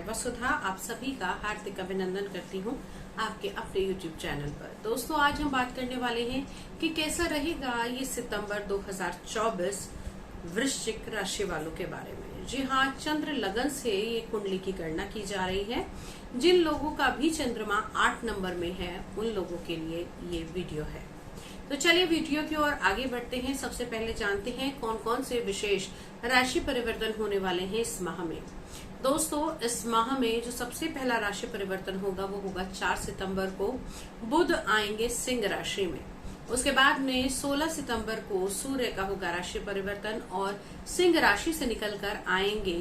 मैं वसुधा आप सभी का हार्दिक अभिनंदन करती हूँ आपके अपने YouTube चैनल पर। दोस्तों, आज हम बात करने वाले हैं कि कैसा रहेगा ये सितंबर 2024 वृश्चिक राशि वालों के बारे में। जी हाँ, चंद्र लगन से ये कुंडली की गणना की जा रही है। जिन लोगों का भी चंद्रमा 8 नंबर में है उन लोगों के लिए ये वीडियो है। तो चलिए वीडियो की ओर आगे बढ़ते हैं। सबसे पहले जानते हैं कौन कौन से विशेष राशि परिवर्तन होने वाले हैं इस माह में। दोस्तों, इस माह में जो सबसे पहला राशि परिवर्तन होगा वो होगा 4 सितंबर को बुध आएंगे सिंह राशि में। उसके बाद में 16 सितंबर को सूर्य का होगा राशि परिवर्तन और सिंह राशि से निकलकर आएंगे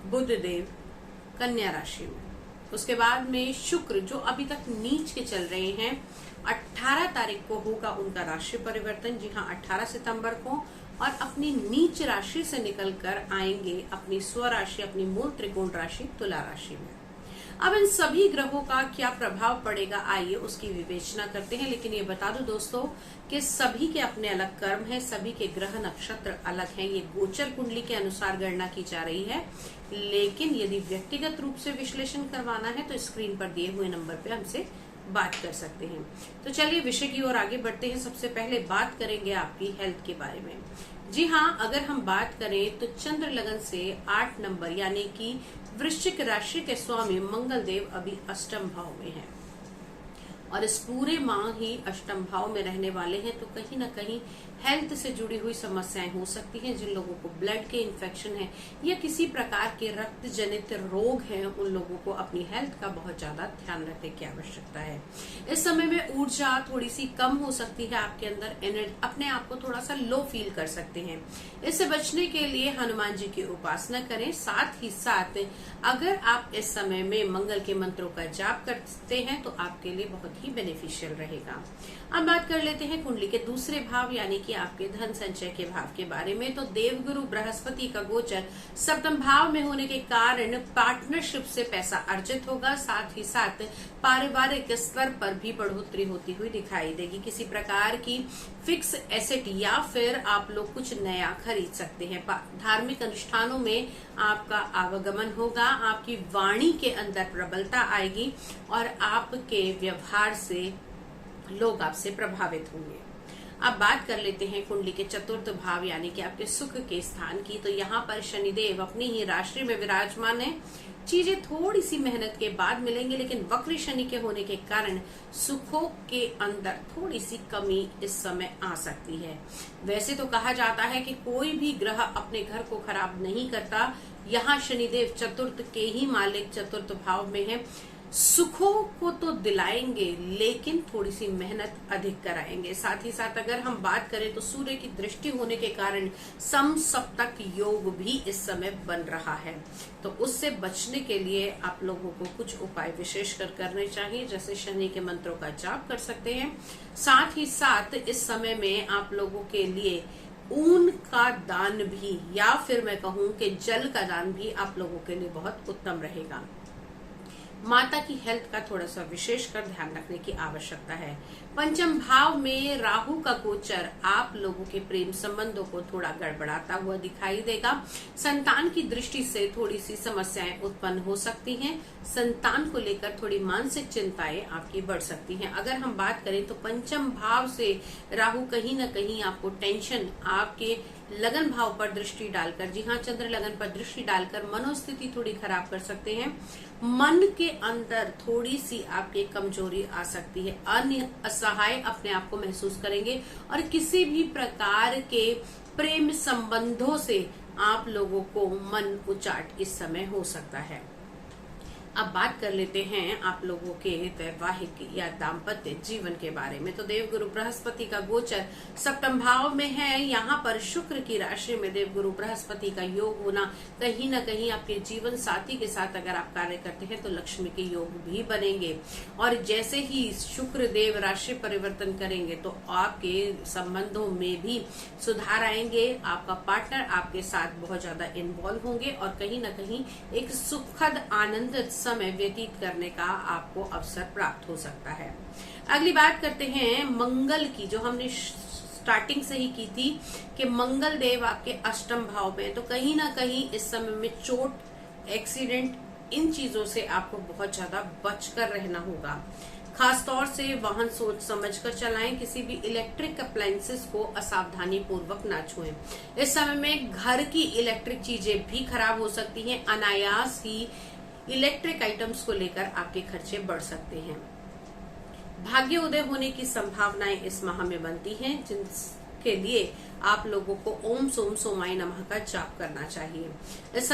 बुध देव कन्या राशि में। उसके बाद में शुक्र जो अभी तक नीच के चल रहे हैं 18 तारीख को होगा उनका राशि परिवर्तन। जी हाँ, 18 सितंबर को, और अपनी नीच राशि से निकलकर आएंगे अपनी स्वराशि, अपनी मूल त्रिकोण राशि तुला राशि में। अब इन सभी ग्रहों का क्या प्रभाव पड़ेगा, आइए उसकी विवेचना करते हैं। लेकिन ये बता दूं दोस्तों कि सभी के अपने अलग कर्म हैं, सभी के ग्रह नक्षत्र अलग हैं। ये गोचर कुंडली के अनुसार गणना की जा रही है, लेकिन यदि व्यक्तिगत रूप से विश्लेषण करवाना है तो स्क्रीन पर दिए हुए नंबर पे हमसे बात कर सकते हैं। तो चलिए विषय की ओर आगे बढ़ते हैं। सबसे पहले बात करेंगे आपकी हेल्थ के बारे में। जी हाँ, अगर हम बात करें तो चंद्र लगन से 8 नंबर यानी कि वृश्चिक राशि के स्वामी मंगल देव अभी अष्टम भाव में हैं और इस पूरे माह ही अष्टम भाव में रहने वाले हैं। तो कहीं ना कहीं हेल्थ से जुड़ी हुई समस्याएं हो सकती हैं। जिन लोगों को ब्लड के इन्फेक्शन है या किसी प्रकार के रक्त जनित रोग हैं उन लोगों को अपनी हेल्थ का बहुत ज्यादा ध्यान रखने की आवश्यकता है। इस समय में ऊर्जा थोड़ी सी कम हो सकती है, आपके अंदर एनर्जी, अपने आप को थोड़ा सा लो फील कर सकते हैं। इससे बचने के लिए हनुमान जी की उपासना करें। साथ ही साथ अगर आप इस समय में मंगल के मंत्रों का जाप करते हैं तो आपके लिए बहुत ही बेनिफिशियल रहेगा। अब बात कर लेते हैं कुंडली के दूसरे भाव यानी कि आपके धन संचय के भाव के बारे में। तो देवगुरु बृहस्पति का गोचर सप्तम भाव में होने के कारण पार्टनरशिप से पैसा अर्जित होगा। साथ ही साथ पारिवारिक स्तर पर भी बढ़ोतरी होती हुई दिखाई देगी। किसी प्रकार की फिक्स एसेट या फिर आप लोग कुछ नया खरीद सकते हैं। धार्मिक अनुष्ठानों में आपका आवागमन होगा। आपकी वाणी के अंदर प्रबलता आएगी और आपके व्यवहार से लोग आपसे प्रभावित होंगे। अब बात कर लेते हैं कुंडली के चतुर्थ भाव यानी कि आपके सुख के स्थान की। तो यहाँ पर शनिदेव अपनी ही राशि में विराजमान है। चीजें थोड़ी सी मेहनत के बाद मिलेंगे, लेकिन वक्री शनि के होने के कारण सुखों के अंदर थोड़ी सी कमी इस समय आ सकती है। वैसे तो कहा जाता है कि कोई भी ग्रह अपने घर को खराब नहीं करता। यहाँ शनिदेव चतुर्थ के ही मालिक चतुर्थ भाव में है। सुखों को तो दिलाएंगे लेकिन थोड़ी सी मेहनत अधिक कराएंगे। साथ ही साथ अगर हम बात करें तो सूर्य की दृष्टि होने के कारण समसप्तक योग भी इस समय बन रहा है। तो उससे बचने के लिए आप लोगों को कुछ उपाय विशेषकर करने चाहिए, जैसे शनि के मंत्रों का जाप कर सकते हैं। साथ ही साथ इस समय में आप लोगों के लिए ऊन का दान भी या फिर मैं कहूं कि जल का दान भी आप लोगों के लिए बहुत उत्तम रहेगा। माता की हेल्थ का थोड़ा सा विशेषकर ध्यान रखने की आवश्यकता है। पंचम भाव में राहु का गोचर आप लोगों के प्रेम संबंधों को थोड़ा गड़बड़ाता हुआ दिखाई देगा। संतान की दृष्टि से थोड़ी सी समस्याएं उत्पन्न हो सकती हैं। संतान को लेकर थोड़ी मानसिक चिंताएं आपकी बढ़ सकती हैं। अगर हम बात करें तो पंचम भाव से राहु कहीं न कहीं आपको टेंशन, आपके लगन भाव पर दृष्टि डालकर, जी हाँ, चंद्र लगन पर दृष्टि डालकर मनोस्थिति थोड़ी खराब कर सकते हैं। मन के अंदर थोड़ी सी आपकी कमजोरी आ सकती है। अन्य असहाय अपने आप को महसूस करेंगे और किसी भी प्रकार के प्रेम संबंधों से आप लोगों को मन उचाट इस समय हो सकता है। अब बात कर लेते हैं आप लोगों के वैवाहिक या दाम्पत्य जीवन के बारे में। तो देवगुरु बृहस्पति का गोचर सप्तम भाव में है। यहाँ पर शुक्र की राशि में देवगुरु बृहस्पति का योग होना कहीं न कहीं आपके जीवन साथी के साथ अगर आप कार्य करते हैं तो लक्ष्मी के योग भी बनेंगे। और जैसे ही शुक्र देव राशि परिवर्तन करेंगे तो आपके संबंधों में भी सुधार आएंगे। आपका पार्टनर आपके साथ बहुत ज्यादा इन्वॉल्व होंगे और कहीं न कहीं एक सुखद आनंदित समय व्यतीत करने का आपको अवसर प्राप्त हो सकता है। अगली बात करते हैं मंगल की, जो हमने स्टार्टिंग से ही की थी कि मंगल देव आपके अष्टम भाव में, तो कहीं ना कहीं इस समय में चोट एक्सीडेंट, इन चीजों से आपको बहुत ज्यादा बचकर रहना होगा। खास तौर से वाहन सोच समझकर चलाएं। किसी भी इलेक्ट्रिक अप्लायंसेस को असावधानी पूर्वक ना छुएं। इस समय में घर की इलेक्ट्रिक चीजें भी खराब हो सकती हैं। अनायास ही इलेक्ट्रिक आइटम्स को लेकर आपके खर्चे बढ़ सकते हैं। भाग्य उदय होने की संभावनाएं इस माह में बनती हैं, जिनके लिए आप लोगों को ओम सोम सोमाय नमः का जाप करना चाहिए। इस